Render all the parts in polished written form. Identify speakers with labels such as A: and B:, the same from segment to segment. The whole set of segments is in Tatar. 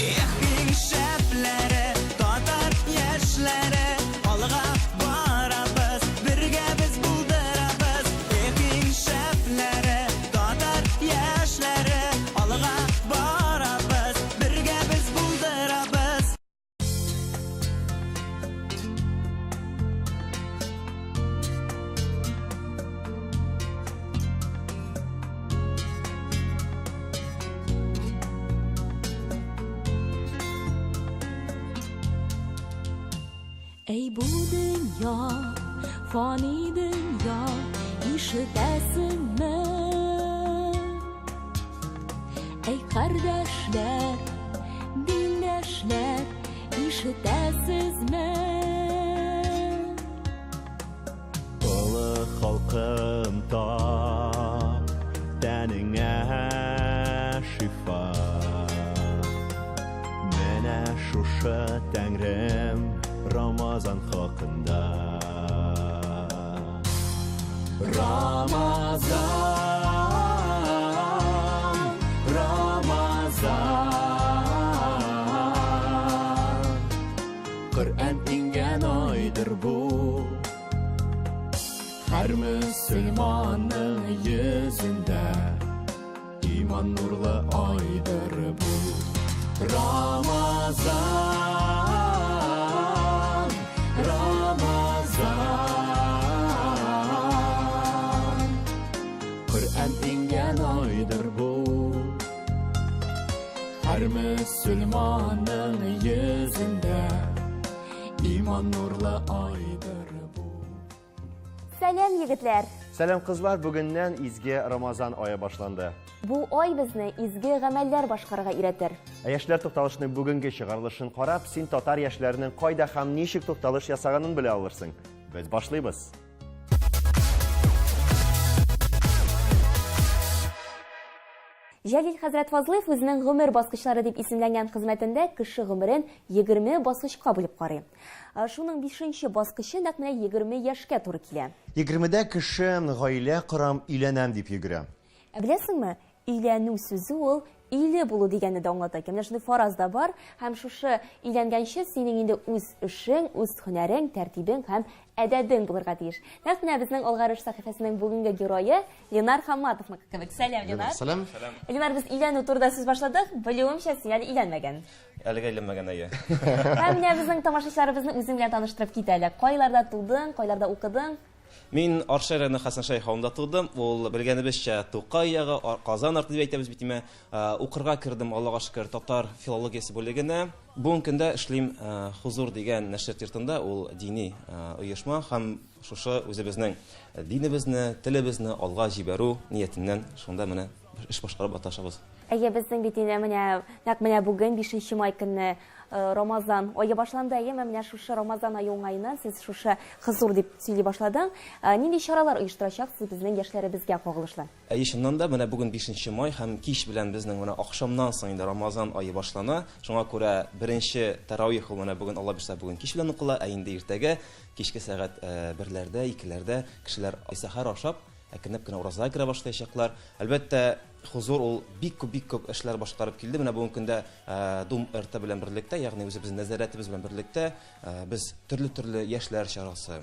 A: Ehing şəfləri, tatar yaşları, alğa barabız, birgə biz buldurabız. Ehing şəfləri, tatar yaşları, alğa barabız, birgə biz buldurabız.
B: Ey bu dünya, fani dünya, işitesin mi? Ey kardeşler, dinleşler, işitesiz mi?
C: Ulu halkım tap, təningə şifa. Mənə şuşa Təngrəm Ramazan haqqında. Ramazan, Ramazan, Kur'an ingen aydır bu. Her Müslümanın yüzünde iman nurlu aydır bu. Ramazan, Ramazan, Kur'an ingen aydır bu. Her Müslümanın yüzünde iman nurlu aydır bu.
D: Selam yigitler.
E: Selam kızlar, bugünden izgi Ramazan aya başlandı.
D: Bu ay bizni izgi gameller başkarıga iretir.
E: Яшьләр тукталышның бүгенге чыгарылышын карап, син татар яшьләренең кайда һәм ничек тукталыш ясаганын белә алырсың. Без башлыйбыз.
D: Җәлил хәзрәт Фазлыев үзенең гомер баскычлары дип исемләнгән хезмәтендә кеше гомерен 20 баскычка бүлеп карый. Шуның 5нче баскычы нәкъ менә 20 яшькә туры килә.
E: 20дә кеше гаилә корам, өйләнәм дип йөгерә.
D: Беләсеңме, өйләнү сүзе ул иле булу дигәнне дә аңлата. Менә шундый фараз да бар, һәм шушы өйләнгәнче синең инде үз эшең, үз һөнәрең, тәртибең һәм әдәбең булырга тиеш. Нәкъ менә безнең Алгарыш сәхифәсенең бүгенге герое Ленар Хамматовның кебек. Сәлам, Ленар.
F: Сәлам.
D: Ленар, без өйләнү турында сүз башладык. Белүемчә, син әле өйләнмәгән.
F: Әлегә өйләнмәгән әйе.
D: Һәм менә безнең тамашачыларыбызны үзең белән таныштырып кит әле. Кайларда тудың, кайларда укыдың?
F: Мин Арча районы Хасан Шайх авылында тудым. Ул белгәнебезчә Тукай ягы, Казан арты дип әйтәбез бит име. Укырга кердем, Аллага шөкер, татар филологиясе бүлегенә. Бүгенге көндә эшлим Хузур дигән нәшр йортында. Ул дини оешма һәм шушы үзебезнең динебезне, телебезне алга җибәрү ниятеннән шунда менә эш башкарып аташабыз.
D: Әйе, безнең бит инде менә бүген 5нче май көнне Рамазан ае башланды. Әйе, менә шушы Рамазан ае уңаеннан сез шушы Хызур дип сөйли башладың. Нинди чаралар оештырачаксыз безнең яшьләребезгә кагылышлы?
F: Әйе, шуннан да менә бүген 5нче май һәм кич белән безнең менә ахшамнан соң инде Рамазан ае башлана. Шуңа күрә беренче таравих ул менә бүген Алла бирсә бүген кич белән укыла, ә инде иртәгә кичке сәгать 1ләрдә, 2ләрдә кешеләр сәхәр ашап, әкренләп кенә ураза керә башлаячаклар. Әлбәттә, Хузур ул бик күп эшләр башкарып килде. Менә бүген көндә Дум РТ белән берлектә, ягъни үзебезнең нәзарәтебез белән берлектә без төрле яшьләр чарасы,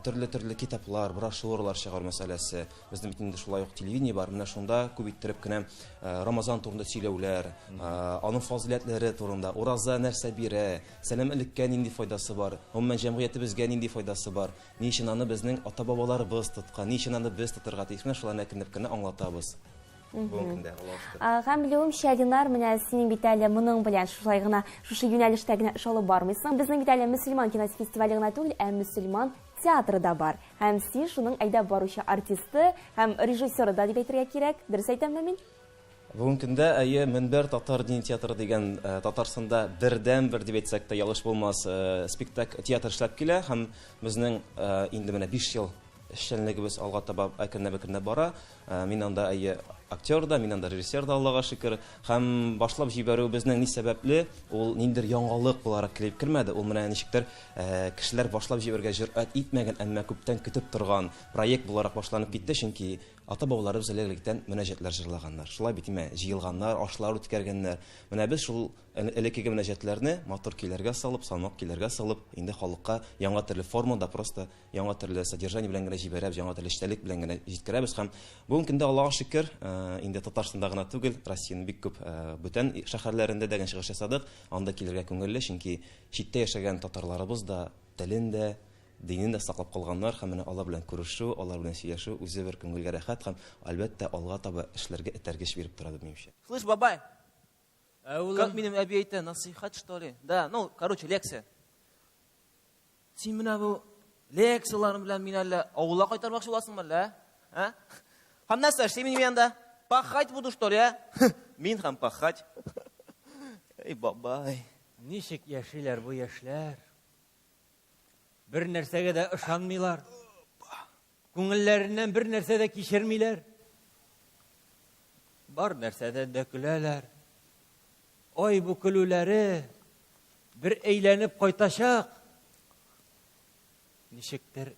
F: төрле китаплар, брошюралар чыгар мәсьәләсе. Безнең бит инде шулай ук телевидение бар. Менә шунда күп иттереп кенә Рамазан турында сөйләүләр, аның фазиләтләре турында, ураза нәрсә бирә, сәлам элеккә нинди файдасы бар, гомумән җәмгыятебезгә нинди файдасы бар, ни өчен аны безнең ата-бабаларыбыз тоткан, ни өчен аны без тотырга тиеш, менә шуларны әкренләп кенә аңлатабыз.
D: Һәм белүемчә, Ленар, менә синең бит әле моның белән шулай гына шушы юнәлештә генә эш алып бармыйсың. Безнең бит әле мөселман кинофестивале гына түгел, ә мөселман театры да бар. Һәм син шуның әйдәп баручы артисты һәм режиссеры да дип әйтергә кирәк. Дөрес әйтәмме мин?
F: Бүген көндә әйе Мөнбәр татар дини театры дигән Татарстанда бердән-бер дип әйтсәк тә ялгыш булмас спектакль театр эшләп килә һәм безнең инде менә 5 ел эшчәнлегебез алга таба әкренләп бара. Мин анда әйе актер да, миннән да режиссер да, Аллага шөкер. Һәм башлап җибәрү безнең ни сәбәпле, ул ниндер яңалык буларак килеп кермәде. Ул менә ничектер кешеләр башлап җибәргә җөрьәт итмәгән, әмма күптән көтеп торган проект буларак башланып китте, чөнки ата-бабаларыбыз электән мөнәҗәтләр җырлаганнар. Шулай бит име, җыелганнар, ашлар үткәргәннәр. Менә без шул элеккеге мөнәҗәтләрне матур көйләргә салып, салмак көйләргә салып, инде халыкка яңа төрле формада, просто яңа төрле содержание белән генә җибәрәбез, яңа төрле эчтәлек белән генә җиткерәбез. Һәм бүгенге көндә Аллага шөкер, инде Татарстанда гына түгел, Россиянең бик күп бүтән шәһәрләрендә дә чыгыш ясадык. Анда килергә күңелле, чөнки читтә яшәгән татарларыбыз да телен дә, динен дә саклап калганнар, һәм менә алар белән күрешү, алар белән сөйләшү үзе бер күңелгә рәхәт һәм әлбәттә алга таба эшләргә этәргеч биреп тора дип минемчә.
G: Слышь, бабай, как минем әби насихат, что ли? Да, ну, короче, лекция. Син менә бу лекцияларың белән мин әллә авылга кайтармакчы буласыңмы әллә? А? Һәм нәрсә эшли минем янда? Пахать буду, что ли, а? Мин һәм пахать. Эй, бабай.
H: Ничек яшиләр бу яшьләр? Бер нәрсәгә дә ышанмыйлар. Күңелләреннән бер нәрсә дә кичермиләр. Бар нәрсәдән дә көләләр. Ой, бу көлүләре бер әйләнеп кайтачак. Ничектер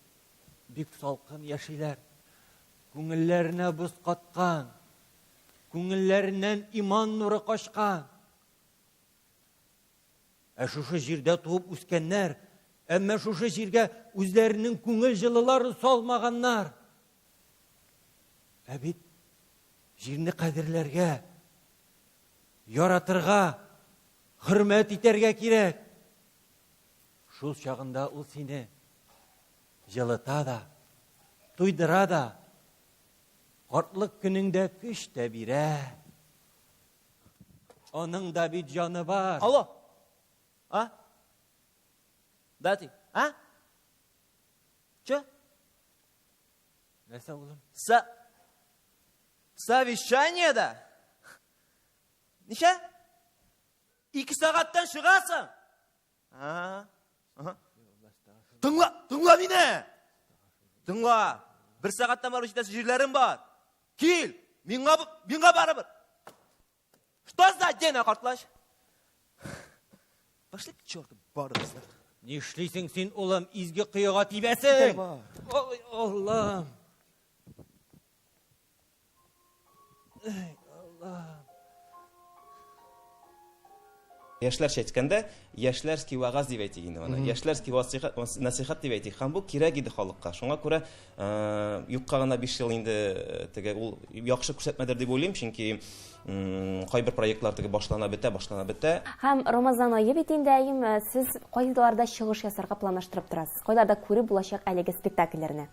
H: бик салкын яшиләр. Күңелләренә боз каткан. Күңелләреннән иман нуры качкан. Шушы җирдә туып үскәннәр, әмма шушы җиргә үзләренең күңел җылыларын салмаганнар. Бит җирне кадерләргә, яратырга, хөрмәт итәргә кирәк. Шул чагында ул сине җылыта да, туйдыра да, картлык көнеңдә көч тә бирә. Аның да бит җаны бар.
G: Алло. А? Дати, а? Че?
H: Нәрсә улым?
G: Совещание да? Ничә? 2 сәгатьтән чыгасың? Тыңла мине! Тыңла! 1 сәгатьтән барып җитәсе җирләрем бар. Кил! Миңа барыбер. Что за день, картлаш? Пошли к черту, барыбыз.
H: Нишлисең син, улым, изге кыйга тибәсең? Ой, Аллам. Эй, Аллам.
F: Яшьләрчә әйткәндә, яшьләрский вагаз дип әйтик инде моны. Яшьләрский насихат дип әйтик. Һәм бу кирәк иде халыкка. Шуңа күрә юкка гына 5 ел инде теге ул яхшы күрсәтмәдер дип уйлыйм, чөнки кайбер проектлар теге башлана бетә.
D: Һәм Рамазан айы бит инде, сез кайдаларда чыгыш ясарга планлаштырып торасыз? Кайларда күреп булачак әлеге спектакльләрне?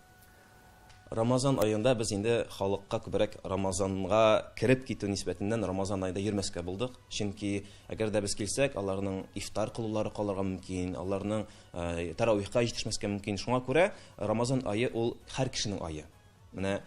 F: Рамазан айында без инде халыкка күбрәк Рамазанга кирип китү нисбәтеннән Рамазан айында йөрмәскә булдык. Чөнки әгәр дә без килсәк, аларның ифтар кылулары калырга мөмкин, аларның таравихка җитешмәскә мөмкин. Шуңа күрә Рамазан айы ул һәр кешенең айы. Менә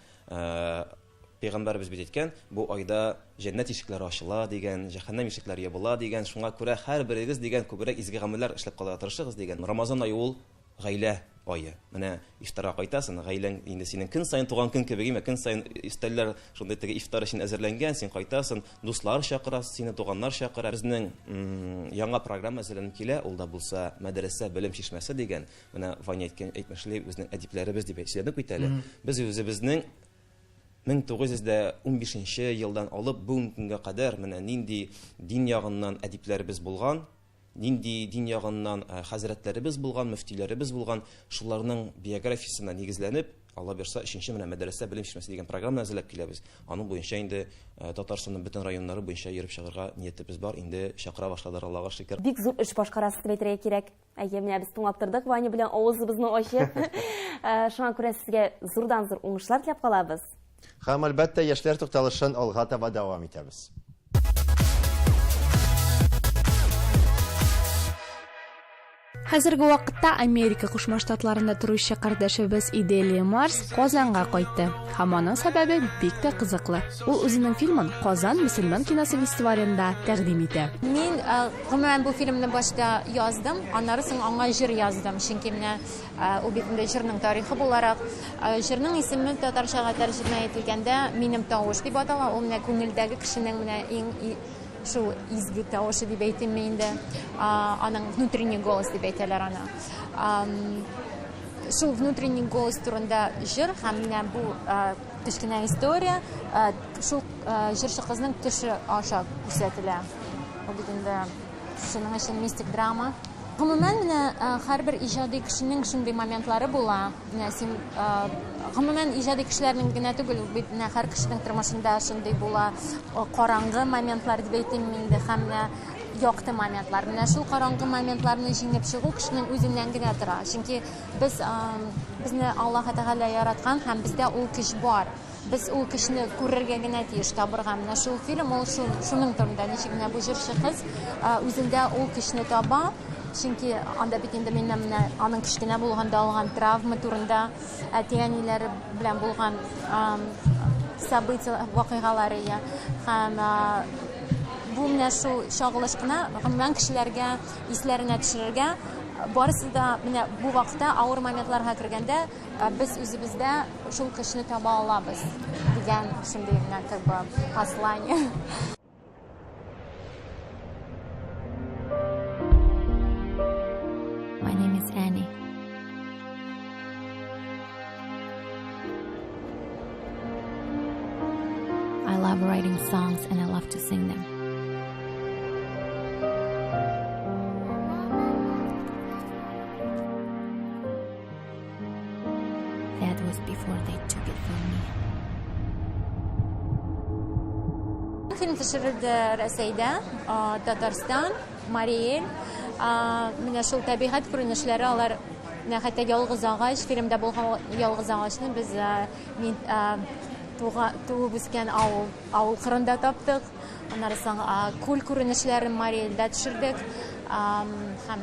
F: Пәйгамбәрбез бит әйткән, бу айда җәннәт ишекләре ачыла дигән, җәһәннәм ишекләре ябыла дигән. Шуңа күрә һәр берегез дигән күбрәк изге гамәлләр эшләп калырга тырышыгыз дигән. Рамазан айы ул гаилә айы. Менә ифтарга кайтасың, гаиләң инде синең көн сайын туган көн кебек, көн сайын истәлләр шундый теге ифтар өчен әзерләнгән, син кайтасың, дуслар чакырасың, сине туганнар чакыра. Безнең яңа программа әзерләнеп килә, ул да булса мәдрәсә белем чишмәсе дигән. Менә Ваня әйтмәшле безнең әдипләребез дип сөйләнеп китә әле. Без үзебезнең 1915 елдан алып бүгенге көнгә кадәр менә нинди дин ягыннан әдипләребез булган, нинди дин ягыннан хәзрәтләребез булган, мөфтиләребез булган, шуларның биографиясына нигезләнеп, Алла бирса, 3нче менә мәдрәсә белем чишмәсе дигән программаны әзерләп киләбез. Аның буенча инде Татарстанның бөтен районнары буенча йөреп чыгарга ниятебез бар. Инде чакыра башладылар, Аллага шөкер.
D: Бик зур эш башкарасыз дип әйтергә кирәк. Менә без тыңлап тордык, Ваня белән авызыбызны ачып. Шуңа күрә сезгә зурдан-зур уңышлар теләп калабыз.
E: Һәм әлбәттә яшьләр тукталышын алга таба дәвам итәбез.
I: Hozirgi vaqtda Amerika Qo'shma Shtatlarida turuvchi qardoshimiz Ideli Mars Qozonga qaytdi. Hamoning sababi bekda qiziqli. U o'zining filmini Qozon musulmon kinosi festivalida taqdim etdi.
J: Men umuman bu filmni boshida yozdim, andan so'ng anga jir yozdim. Chunki meni u bitimda jirning tarixi bo'laroq, jirning ismi tatarchaga tarjima etilganda Mening tovush deb ataladi. U meni ko'ngildagi kishining meni eng shu izgi tovushi deb aytaymi endi. Aning внутренний голос deb aytadilar ana. Shu внутренний голос turida jir ham bu kichkina istoriya, shu jirchi qizning tishi osha ko'rsatiladi. Bu bitimda shuning uchun mistik drama. Umuman har bir ijodiy kishining shunday momentlari bo'ladi. Umuman ijodiy kishilarning tugul, har kishining turmushida shunday bo'ladi. Qorong'i momentlar deb aytaymi endi, hamda yoqti momentlar. Shu qorong'i momentlarni yengib chiqu kishining o'zingangina turadi. Chunki bizni Alloh taolo yaratgan ham bizda u kish bor. Biz u kishini ko'rargagina tiyishda burg'amna. Shu film shuning turida nechigina bu jirchi qiz o'zida u kishini topa. Chunki anda bitenda mendan aning kichkina bo'lganda olgan travma turida teganilari bilan bo'lgan sabitiya voqealari ham bu mana shu shog'ilishqina umuman kishilarga eslarini tushirishga borisida mana bu vaqtda og'ir momentlarga kirganda biz o'zimizda shu kishini topa olamiz degan shunday послание.
B: My name is Annie. I love writing songs and I love to sing them. That was before they took it from me.
J: Film tushirildi Rossiyada, Tatariston, Mariel. Mana shu tabiat ko'rinishlari ular hatto yolg'iz og'aч, filmda bo'lgan yolg'iz og'achni biz tug'ib o'sgan avul qirinda topdik. Undan so'ng ko'l ko'rinishlari Marielda tushirdik. Ham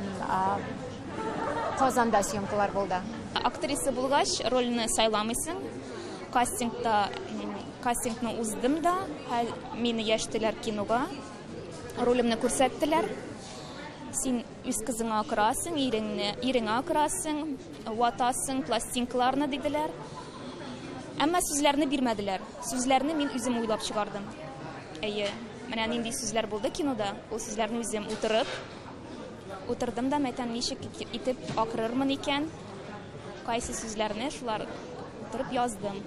J: Qozonda syomkalar bo'ldi.
K: Aktrisa bo'lgach, rolni saylamaysan. Castingni uzdim da, meni yashtilar kinoga. Rolimni ko'rsatdilar. Sen üst qizingga kirasың, eringga kirasың, vatasың, plastinkalarni dedilar. Ammo so'zlarni bermadilar. So'zlarni men o'zim o'ylab chiqardim. Mana nendek so'zlar bo'ldi kinoda. O so'zlarni o'zim o'tirdim-da, aytan nechik etib oqirarman ekan. Qaysi so'zlarni shular o'tirib yozdim.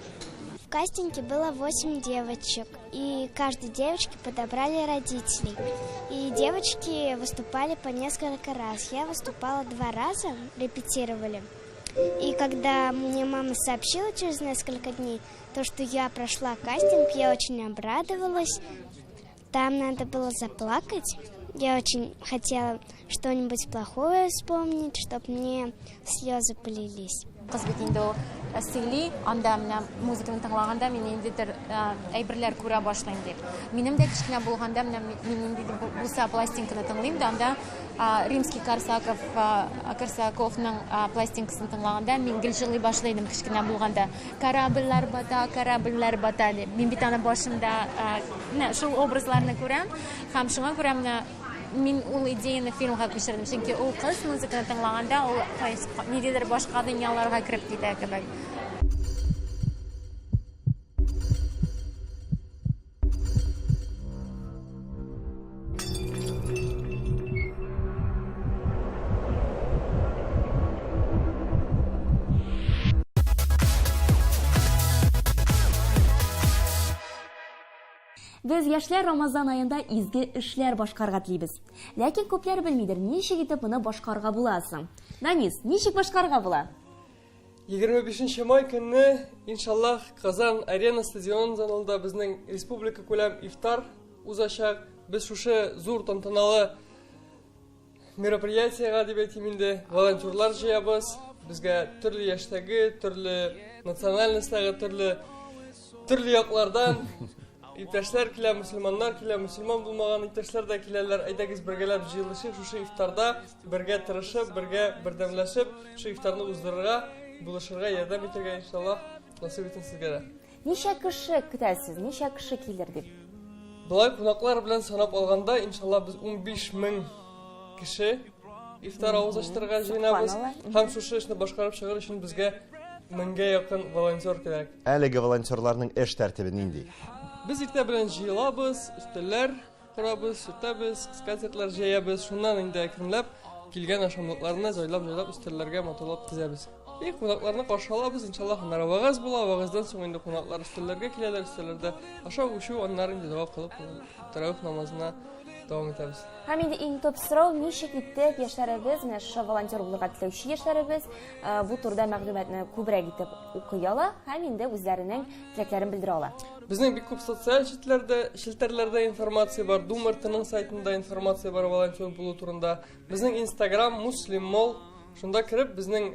L: В кастинге было 8 девочек, и каждой девочке подобрали родителей. И девочки выступали по несколько раз. Я выступала 2 раза, репетировали. И когда мне мама сообщила через несколько дней, то, что я прошла кастинг, я очень обрадовалась. Там надо было заплакать. Я очень хотела что-нибудь плохое вспомнить, чтобы мне слезы полились.
J: Qiz bitinda sirli, anda muzikani tingлаганда men endi aybirlar ko'ra boshlayman deb. Menimda kichkina bo'lganda men endi bu plastinkani tinglayman, anda Rimskiy Korsakovning plastinkasini tingлаганда men gilshig'lay boshlaydim kichkina bo'lganda. Karabillar bata deb. Men bitani boshimda shu obrazlarni ko'ram, ham shunga ko'ra men u ideyani filmga ko'chirdim. Chunki u qiz muzikani tingлаганда u nimadir boshqa dunyolarga kirib ketadi.
D: Biz яшьләр Рамазан аенда изге эшләр башкарга телибез. Ләкин күпләр белмидер, ничек итеп моны башкарга буласын. Намис, ничек башкарга була?
M: 25 май көнне, иншаллах, Казан арена стадион залында безнең республика күләм ифтар узачак. Без шушы зур тантаналы мероприятиягә дип әйтим инде, волонтерлар җыябыз. Безгә төрле яшьтәге, төрле национальностьтәге, төрле яклардан иптәшләр килә, мөселманнар килә, мөселман булмаган иптәшләр дә киләләр. Әйдәгез бергәләп җыелышып, шушы ифтарда бергә тырышып, бергә бердәмләшеп, шу ифтарны уздырырга, булышырга, ярдәм итәргә иншаллах насыйп итсен сезгә дә.
D: Ничә кеше көтәсез? Ничә кеше килер дип?
M: Болай кунаклар белән санап алганда, иншаллах без 15 мең кеше ифтар авыз ачтырырга җыенабыз. Һәм шушы эшне башкарып чыгыр өчен безгә 1000гә якын волонтер кирәк.
E: Әлеге волонтерларның эш тәртибе нинди?
M: Без иртә белән җыелабыз, өстәлләр корабыз, сүтәбез, скатертьлар җәябез, шуннан инде әкренләп килгән ашамлыкларны җайлап өстәлләргә матурлап тезәбез. Кунакларны каршы алабыз, иншаллах, аннары вагыз була, вагыздан соң инде кунаклар өстәлләргә киләләр, өстәлләрдә ашау-ичү, аннары инде дога кылып, таравих намазына дәвам итәбез.
D: Һәм инде иң төп сорау, ничек итеп яшьләребез, менә шушы волонтер булырга теләүче яшьләребез бу турыда мәгълүматны күбрәк итеп укый ала һәм инде үзләренең теләкләрен белдерә ала.
M: Безнең бик күп социаль челтәрләрдә информация бар, Думыртының сайтында информация бар волонтер булу турында. Безнең Instagram Muslimmol, шунда кирип безнең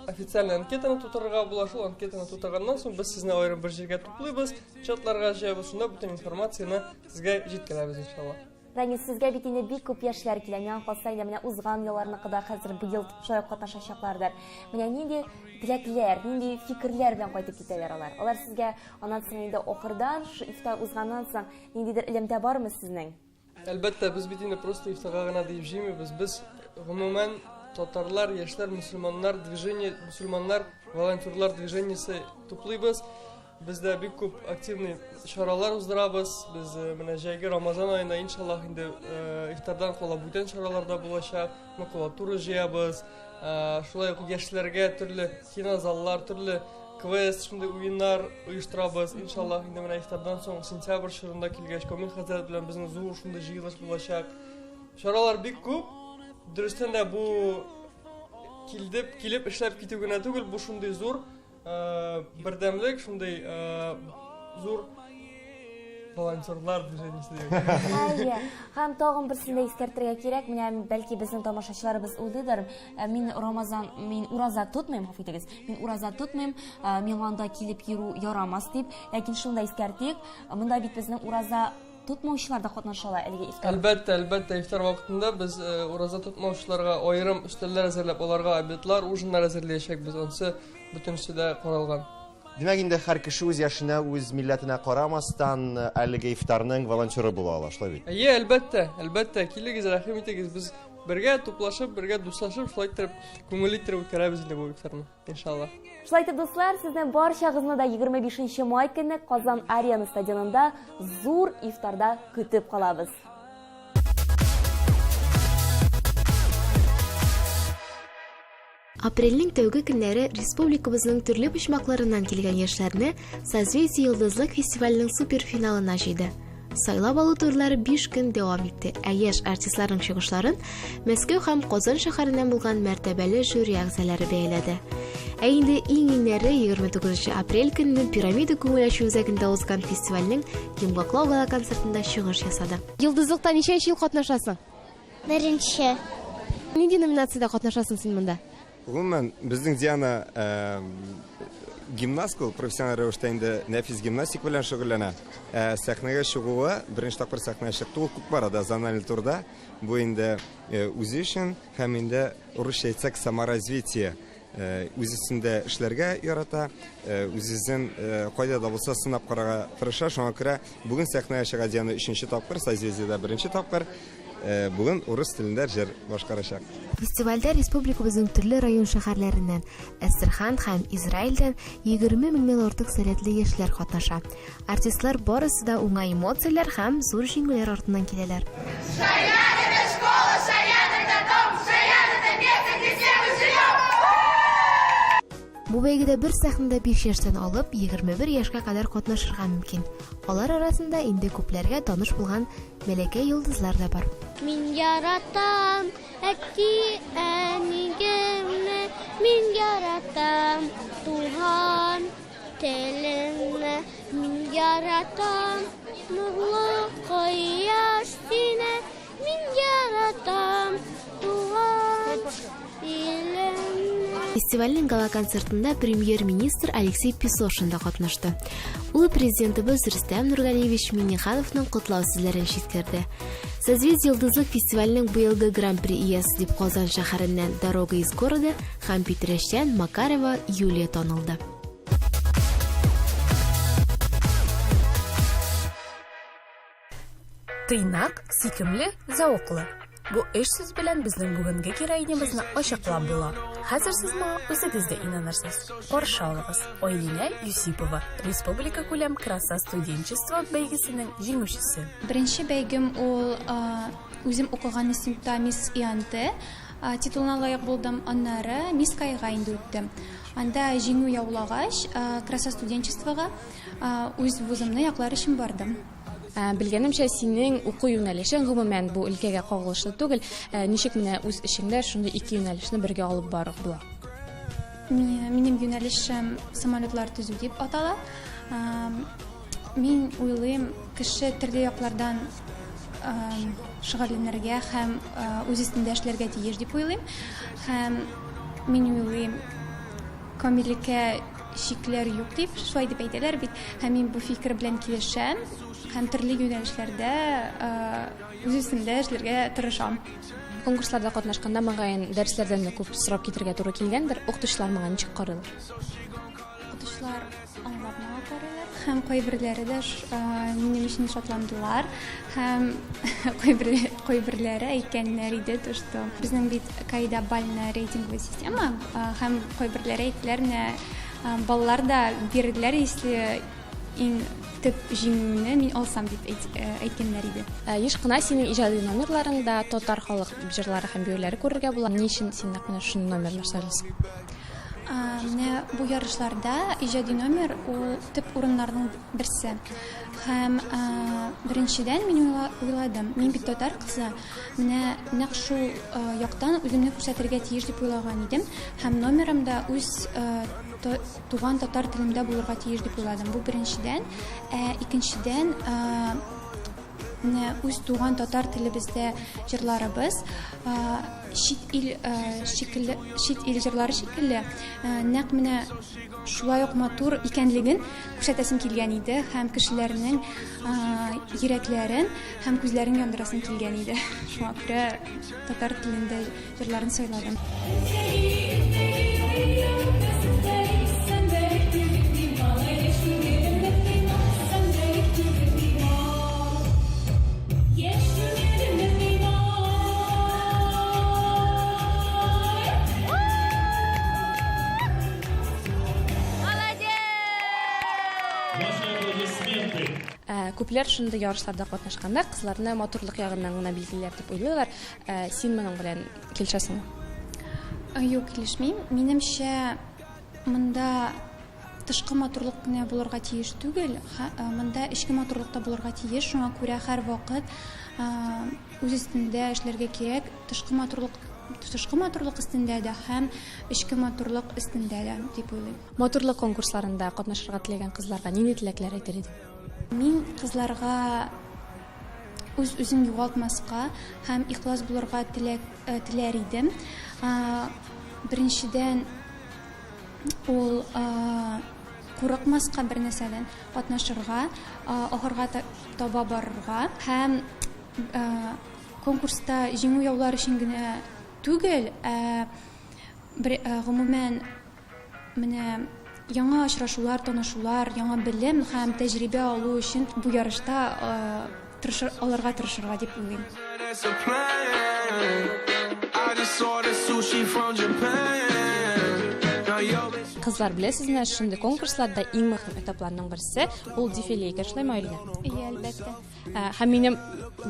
M: официаль анкетаны тутырырга була. Шул анкетаны тутырганнан соң без сезне аерым бер җиргә туплыйбыз, чатларга җыябыз, шунда бүтән информацияны сезгә җиткерәбез иншаллах.
D: Рәнис, сезгә бит инде бик күп яшьләр килә. Миңа калса инде менә узган елларныкыда хәзер бу ел шулай катнашачаклардыр. Менә нинди теләкләр, нинди фикерләр белән кайтып китәләр алар. Алар сезгә аннан соң инде ахырдан, шу ифтар узганнан соң ниндидер элемтә бармы сезнең?
M: Әлбәттә, без бит инде просто ифтарга гына дип җыймыйбыз. Без гомумән татарлар, яшьләр, мусульманнар, волонтерлар движениесе туплыйбыз. Бездә бик күп активный чаралар уздырабыз. Без менә җәйге Рамазан аенда иншаллах инде ифтардан кала бүтән чараларда булачак. Макулатура җыябыз. Шулай ук яшьләргә төрле кинозаллар, төрле квест, шундый уеннар оештырабыз. Иншаллах инде менә ифтардан соң сентябрь чорында килгәч, Камил хәзрәт белән безнең зур шундый җыелыш булачак. Чаралар бик күп. Дөрестән дә бу килеп эшләп китү генә түгел, бу шундый зур бердәмлек, шундый зур волонтерлар движениесе дигән.
D: Һәм тагын берсен дә искәртергә кирәк. Менә бәлки безнең тамашачыларыбыз уйлыйдыр. Мин ураза тотмыйм, гафу итегез. Мин ураза тотмыйм, миңа анда килеп йөрү ярамас дип. Ләкин шунда искәртик. Монда бит безнең ураза тотмаучылар да катнашалар әлеге ифтар.
M: Әлбәттә, ифтар вакытында без ураза тотмаучыларга аерым өстәлләр әзерләп, аларга обедлар, ужиннар әзерләячәкбез. Онсы бөтенесе дә каралган.
E: Димәк, инде һәр кеше үз яшенә, үз милләтенә карамастан әлеге ифтарның волонтеры була ала, шулай бит?
M: Әлбәттә, килегез, рәхим итегез. Без бергә туплашып, бергә дуслашып, шулай итеп күңел итеп үткәрәбез инде бу ифтарны, иншаллах.
D: Шулай итеп, дуслар, сезнең барчагызны да 25 май көнне Казан Арена стадионында зур ифтарда көтеп калабыз.
I: Апрельнең тәүге көннәре республикабызның төрле почмакларыннан килгән яшьләрне Созвездие йолдызлык фестиваленең суперфиналына җыйды. Сайлап алу турлары 5 көн дәвам итте. Яшь артистларның чыгышларын Мәскәү һәм Казан шәһәреннән булган мәртәбәле жюри әгъзалары бәяләде. Инде иңнәре 29 апрель көнне Пирамида күңеләчү үзәгендә узган фестивальнең Йомгаклау гала концертында чыгыш ясады. Йолдызлыкта ничәнче ел катнашасың?
L: Беренче.
I: Нинди номинациядә катнашасың син монда?
N: Гомумән, безнең Диана гимнастка, профессиональ рәвештә инде нәфис гимнастик белән шөгыльләнә. Сәхнәгә чыгуы, беренче тапкыр сәхнәгә чыкты, ул күп барада зональ турда. Бу инде үзе өчен һәм инде русча әйтсәк саморазвитие үзесендә эшләргә ярата, үзен кайда да булса сынап карарга тырыша. Шуңа күрә бүген сәхнәгә чыга Диана 3нче тапкыр, Созвездиедә 1нче тапкыр. Бүген урыс телендә җыр башкарачак.
I: Фестивальдә республикабызның төрле район шәһәрләреннән, Әстерхан һәм Израильдән 20 меңнән артык сәләтле яшьләр катнаша. Артистлар барысы да уңай эмоцияләр һәм зур җиңүләр артыннан киләләр. Бу бәйгедә бер сәхнәдә 5 яшьтән алып 21 яшькә кадәр катнашырга мөмкин. Алар арасында инде күпләргә таныш булган Мәләкәй йолдызлар да бар.
L: Мин яратам әти әнигемне, мин яратам туган теленне, мин яратам нурлы кояш сине, мин яратам туган иленне.
I: Фестивальнең гала-концертында премьер-министр Алексей Песошин да катнашты. Ул президентыбыз Рөстәм Нургалиевич Миңнехановның котлау сүзләрен җиткерде. Созвездие йолдызлык фестивальнең быелгы гран-при иясе дип Казан шәһәреннән Дорога из города һәм Питрәчтән Макарова Юлия танылды.
O: Тыйнак, сикемле, зауыклы. Бу эш сүз белән безнең бүгенге героинябызны ачыклап була. Хәзер сез моңа үзегез дә инанырсыз. Каршы алыгыз. Ойлина Юсипова, республика күләм краса студенчество бәйгесенең җиңүчесе.
P: Беренче бәйгем ул үзем укыган институтта Мисс ИАНТ титулына лаек булдым. Аннары Мисс Кайга инде үттем. Анда җиңү яулагач, краса студенчествога үз вузымны яклар өчен бардым.
I: Белгәнемчә, синең уку юнәлешең гомумән бу өлкәгә кагылышлы түгел. Ничек менә үз эшеңдә шундый ике юнәлешне бергә алып барып була?
P: Минем юнәлешем самолетлар төзү дип атала. Мин уйлыйм, кеше төрле яклардан шөгыльләнергә һәм үз өстендә эшләргә тиеш дип уйлыйм. Һәм мин уйлыйм, камиллеккә шикләр юк дип, шулай дип әйтәләр бит. Һәм мин бу фикер белән килешәм. Һәм төрле юнәлешләрдә үз өстендә эшләргә тырышам.
I: Конкурсларда катнашканда мөгаен дәресләрдән дә күп сорап китергә туры килгәндер. Укытучылар миңа ничек карыйлар?
P: Укытучылар аңлап миңа карыйлар. Һәм кайберләре дә минем өчен шатландылар. Һәм кайберләре әйткәннәр иде, что безнең бит кайда бальная рейтинговая система. Һәм кайберләре әйттеләр, балалар да бирделәр, если иң төп җиңүне мин алсам дип әйткәннәр иде.
I: Еш кына синең иҗади номерларыңда татар халык җырлары һәм биюләре күрергә була. Ни өчен син менә шундый номерлар сайлыйсың?
P: Менә бу ярышларда иҗади номер ул төп урыннарның берсе. Һәм беренчедән мин уйладым, мин бит татар кызы. Менә нәкъ шул яктан үземне күрсәтергә тиеш дип уйлаган идем. Һәм номерымда үз туган татар телендә булырга тиеш дип уйладым. Бу беренчедән. Икенчедән, үз туган татар телебездә җырларыбыз чит ил җырлары шикелле, нәкъ менә шулай ук матур икәнлеген күрсәтәсем килгән иде һәм кешеләрнең йөрәкләрен һәм күзләрен яндырасым килгән иде. Шуңа күрә татар телендә җырларын сайладым.
I: Күпләр шундый ярышларда катнашканда кызларны матурлык ягыннан гына билгеләр дип уйлыйлар. Син моның белән килешәсеңме?
P: Юк, килешмим. Минемчә, монда тышкы матурлык кына булырга тиеш түгел, монда эчке матурлык та булырга тиеш. Шуңа күрә һәр вакыт үз өстендә эшләргә кирәк. Тышкы матурлык өстендә дә һәм эчке матурлык өстендә дә дип уйлыйм.
I: Матурлык конкурсларында катнашырга теләгән кызларга нинди теләкләр әйтер идең?
P: Мин кызларга үзен югалтмаска һәм ихлас булырга теләр идем. Беренчедән, ул курыкмаска бер нәрсәдән катнашырга, ахырга таба барырга һәм конкурста җиңү яулар өчен генә түгел, гомумән менә яңа очрашулар, танышулар, яңа белем һәм тәҗрибә алу өчен бу ярышта алырга тырышырга дип уйлыйм.
I: Кызлар, беләсезме, шундый конкурсларда иң мөһим этапларның берсе ул дефилегә, шулаймы, Ойлина?
P: Әлбәттә.
I: Һәм минем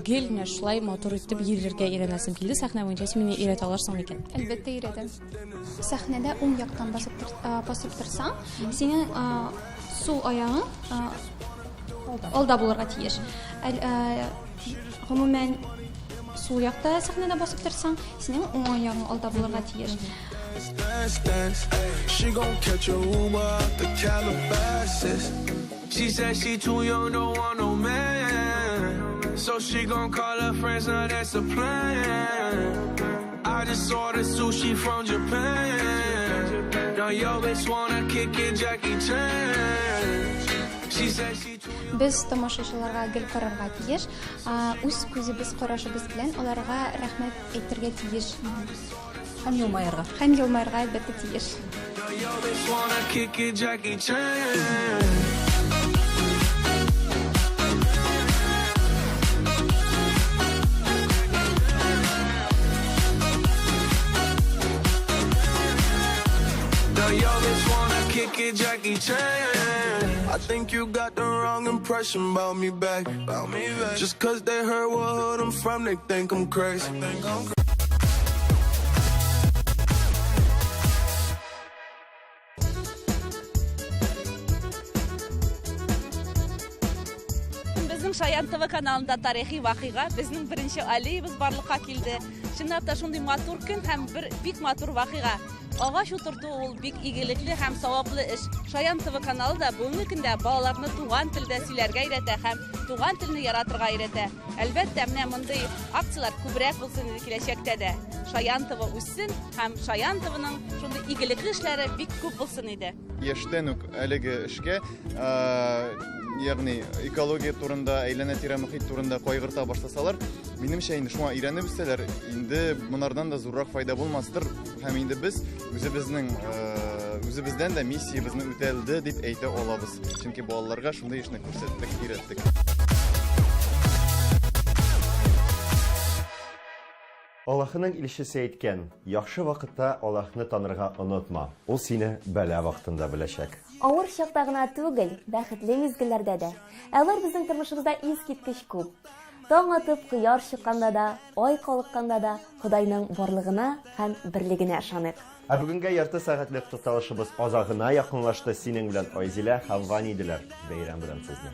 I: гел менә шулай матур итеп йөрергә өйрәнәсем килде. Сәхнә буенча син мине өйрәтә алырсың микән?
P: Әлбәттә өйрәтәм. Сәхнәдә уң яктан басып торсаң, синең сул аягың алда булырга тиеш. Гомумән сул якта сәхнәдә басып торсаң, синең уң аягың алда булырга тиеш.
A: She gon' catch a Uber out the Calabasas. She said she too young, don't want no man. So she gon' call her friends, now that's a plan. I just ordered sushi from Japan. Now yo bitch wanna kick it, Jackie Chan. She said she too young.
P: Без тамашачыларга гел карарга тиеш, үз күзебез карашыбыз белән аларга рәхмәт әйтергә тиеш. Һәм елмаярга. Һәм елмаярга әлбәттә тиеш.
A: Now yo bitch wanna kick it, Jackie Chan. Yo, bitch wanna kick it, Jackie Chan. I think you got the wrong impression about me back. Just cause they heard what hood I'm from, they think I'm crazy.
Q: Безнең Шаян ТВ каналында тарихи вакыйга, безнең беренче аллеябыз барлыкка килде. Чынлап та шундый матур көн һәм бер бик матур вакыйга. Агач утырту ул бик игелекле һәм саваплы эш. Шаян ТВ каналы да бүгенге көндә балаларны туган телдә сөйләргә өйрәтә һәм туган телне яратырга өйрәтә. Әлбәттә, менә мондый акциялар күбрәк булсын дип киләчәктә дә. Шаян ТВ үссен һәм Шаян ТВның шундый игелекле эшләре бик күп булсын иде.
R: Яшьтән үк әлеге эшкә, ягъни экология турында, әйләнә-тирә мөхит турында кайгырта башласалар, минемчә инде шуңа өйрәнеп үссәләр, инде монардан да зуррак файда булмастыр. Һәм инде без үзебездән дә миссиябызны үтәлде дип әйтә алабыз. Чөнки балаларга шундый эшне күрсәттек, өйрәттек.
E: Аллаһның илчесе әйткән, яхшы вакытта Аллаһны танырга онытма. Ул сине бәла вакытында беләчәк.
D: Авыр чакта гына түгел, бәхетле мизгелләрдә дә. Алар безнең тормышыбызда искиткеч күп. Таң атып, кыяр чыкканда да, ай калыкканда да Худайның барлыгына һәм берлегенә ышаныйк.
E: Ә бүгенгә ярты сәгатьлек тукталышыбыз азагына якынлашты. Синең белән Айзилә һәм Вани иделәр. Бәйрәм белән сезне.